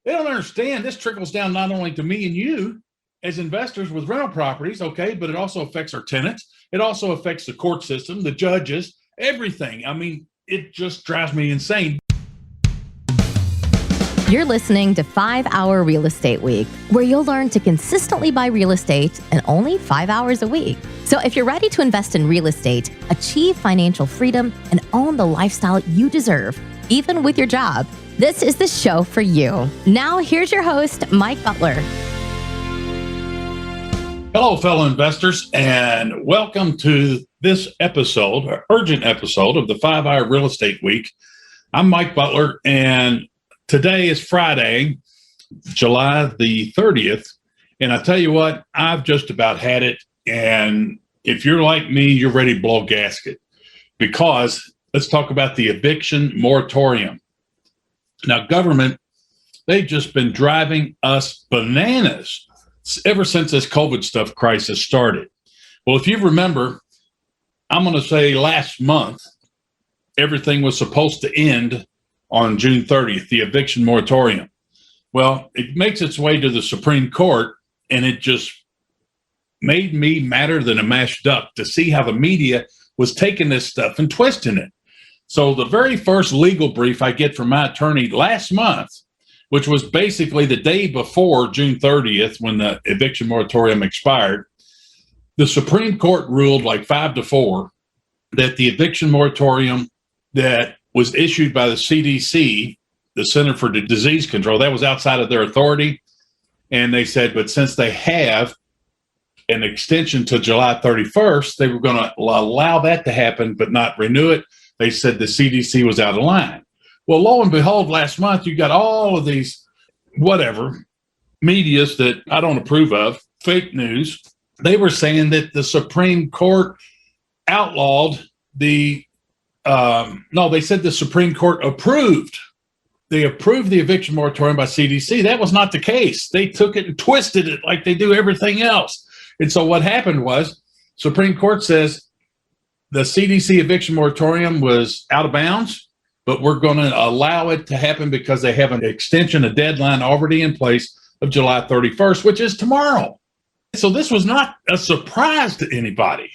They don't understand this trickles down not only to me and you as investors with rental properties, okay, but it also affects our tenants. It also affects the court system, the judges, everything. I mean, it just drives me insane. You're listening to 5 Hour Real Estate Week, where you'll learn to consistently buy real estate in only 5 hours a week. So if you're ready to invest in real estate, achieve financial freedom, and own the lifestyle you deserve, even with your job, this is the show for you. Now, here's your host, Mike Butler. Hello, fellow investors, and welcome to this episode, an urgent episode of the 5 Hour Real Estate Week. I'm Mike Butler, and today is Friday, July the 30th, and I tell you what, I've just about had it, and if you're like me, you're ready to blow a gasket, because let's talk about the eviction moratorium. Now, government, they've just been driving us bananas ever since this COVID stuff crisis started. Well, if you remember, I'm going to say last month, everything was supposed to end on June 30th, the eviction moratorium. Well, it makes its way to the Supreme Court, and it just made me madder than a mashed duck to see how the media was taking this stuff and twisting it. So the very first legal brief I get from my attorney last month, which was basically the day before June 30th when the eviction moratorium expired, the Supreme Court ruled like 5-4 that the eviction moratorium that was issued by the CDC, the Center for Disease Control, that was outside of their authority. And they said, but since they have an extension to July 31st, they were going to allow that to happen, but not renew it. They said the CDC was out of line. Well, lo and behold, last month, you got all of these, medias that I don't approve of, fake news. They were saying that the Supreme Court outlawed they said the Supreme Court approved. They approved the eviction moratorium by CDC. That was not the case. They took it and twisted it like they do everything else. And so what happened was, Supreme Court says the CDC eviction moratorium was out of bounds, but we're going to allow it to happen because they have an extension, a deadline already in place of July 31st, which is tomorrow. So this was not a surprise to anybody.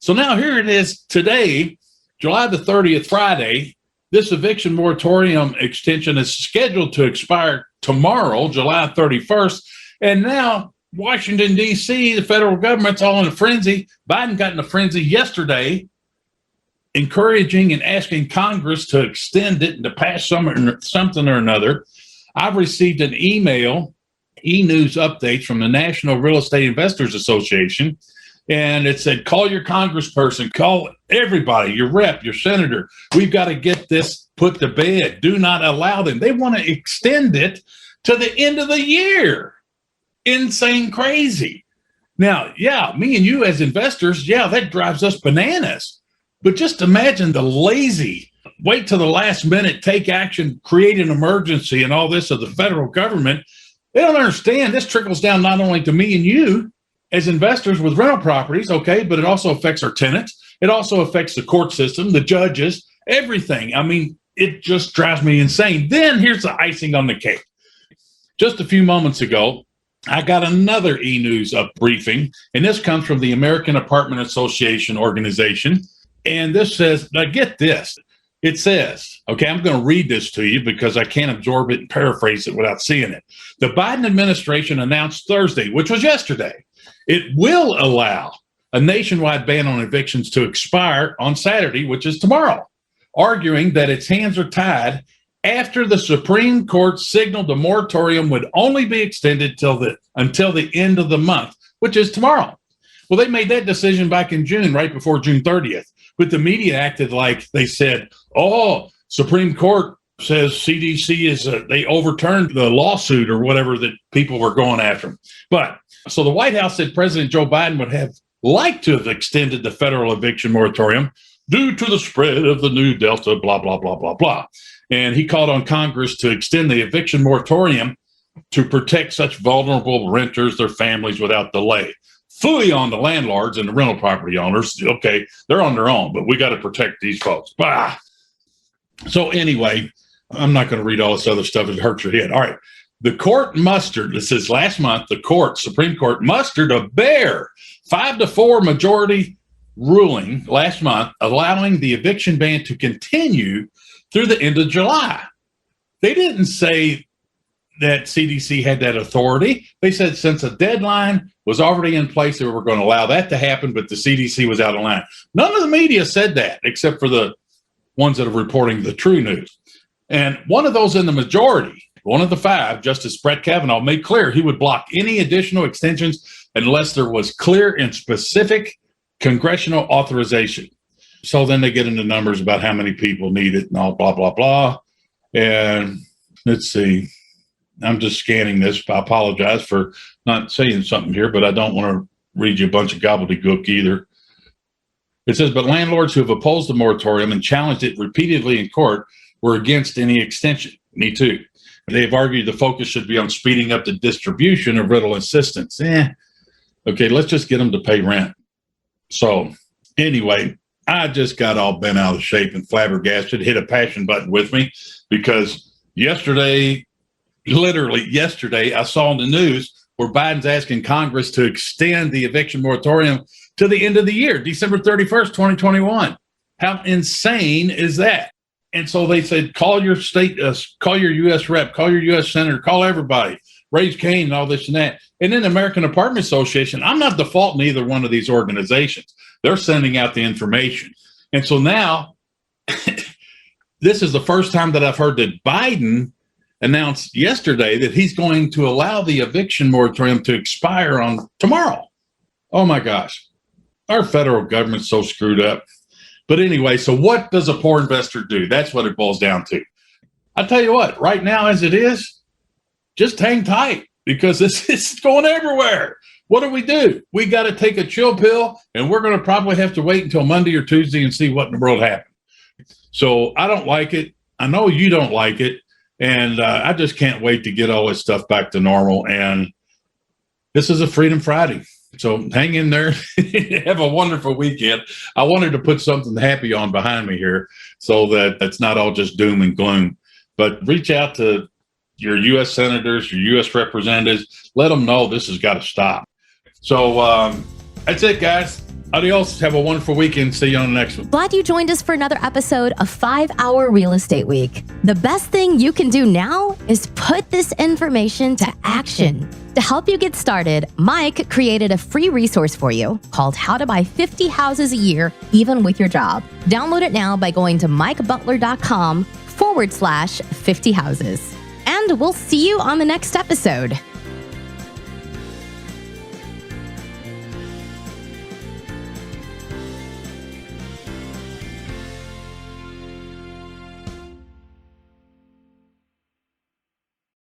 So now here it is today, July the 30th, Friday. This eviction moratorium extension is scheduled to expire tomorrow, July 31st. And now Washington, D.C., the federal government's all in a frenzy. Biden got in a frenzy yesterday, encouraging and asking Congress to extend it and to pass something or another. I've received an email, e-news updates from the National Real Estate Investors Association, and it said, call your congressperson, call everybody, your rep, your senator. We've got to get this put to bed. Do not allow them. They want to extend it to the end of the year. Insane crazy. Now, yeah, me and you as investors, yeah, that drives us bananas. But just imagine the lazy, wait till the last minute, take action, create an emergency and all this of the federal government. They don't understand this trickles down not only to me and you as investors with rental properties, okay, but it also affects our tenants. It also affects the court system, the judges, everything. I mean, it just drives me insane. Then here's the icing on the cake. Just a few moments ago, I got another e-news briefing, and this comes from the American Apartment Association organization. And this says, now get this, it says, okay, I'm going to read this to you because I can't absorb it and paraphrase it without seeing it. The Biden administration announced Thursday, which was yesterday, it will allow a nationwide ban on evictions to expire on Saturday, which is tomorrow, arguing that its hands are tied after the Supreme Court signaled the moratorium would only be extended until the end of the month, which is tomorrow. Well, they made that decision back in June, right before June 30th. But the media acted like they said, oh, Supreme Court says CDC they overturned the lawsuit or whatever that people were going after them. But so the White House said President Joe Biden would have liked to have extended the federal eviction moratorium due to the spread of the new Delta, blah, blah, blah, blah, blah. And he called on Congress to extend the eviction moratorium to protect such vulnerable renters, their families, without delay. Fully on the landlords and the rental property owners. Okay, they're on their own, but we got to protect these folks. Bah. So anyway, I'm not going to read all this other stuff. It hurts your head. All right. The court mustered, this is last month, Supreme Court mustered a bare 5-4 majority ruling last month, allowing the eviction ban to continue through the end of July. They didn't say that CDC had that authority. They said since a deadline was already in place, they were going to allow that to happen, but the CDC was out of line. None of the media said that, except for the ones that are reporting the true news. And one of those in the majority, one of the 5, Justice Brett Kavanaugh, made clear he would block any additional extensions unless there was clear and specific congressional authorization. So then they get into numbers about how many people need it and all blah, blah, blah. And let's see. I'm just scanning this. I apologize for not saying something here, but I don't want to read you a bunch of gobbledygook either. It says, but landlords who have opposed the moratorium and challenged it repeatedly in court were against any extension. Me too. They've argued the focus should be on speeding up the distribution of rental assistance. Okay, let's just get them to pay rent. So anyway, I just got all bent out of shape and flabbergasted, hit a passion button with me because literally yesterday, I saw in the news where Biden's asking Congress to extend the eviction moratorium to the end of the year, December 31st, 2021. How insane is that? And so they said, call your state, call your U.S. rep, call your U.S. senator, call everybody, raise Cain and all this and that. And then the American Apartment Association, I'm not defaulting either one of these organizations. They're sending out the information. And so now, this is the first time that I've heard that Biden announced yesterday that he's going to allow the eviction moratorium to expire on tomorrow. Oh my gosh. Our federal government's so screwed up. But anyway, so what does a poor investor do? That's what it boils down to. I tell you what, right now as it is, just hang tight because this is going everywhere. What do? We got to take a chill pill, and we're going to probably have to wait until Monday or Tuesday and see what in the world happened. So I don't like it. I know you don't like it. And I just can't wait to get all this stuff back to normal. And this is a Freedom Friday. So hang in there. Have a wonderful weekend. I wanted to put something happy on behind me here so that it's not all just doom and gloom. But reach out to your U.S. senators, your U.S. representatives. Let them know this has got to stop. So that's it, guys. Adios. Have a wonderful weekend. See you on the next one. Glad you joined us for another episode of 5-Hour Real Estate Week. The best thing you can do now is put this information to action. To help you get started, Mike created a free resource for you called How to Buy 50 Houses a Year, Even with Your Job. Download it now by going to mikebutler.com/50 houses. And we'll see you on the next episode.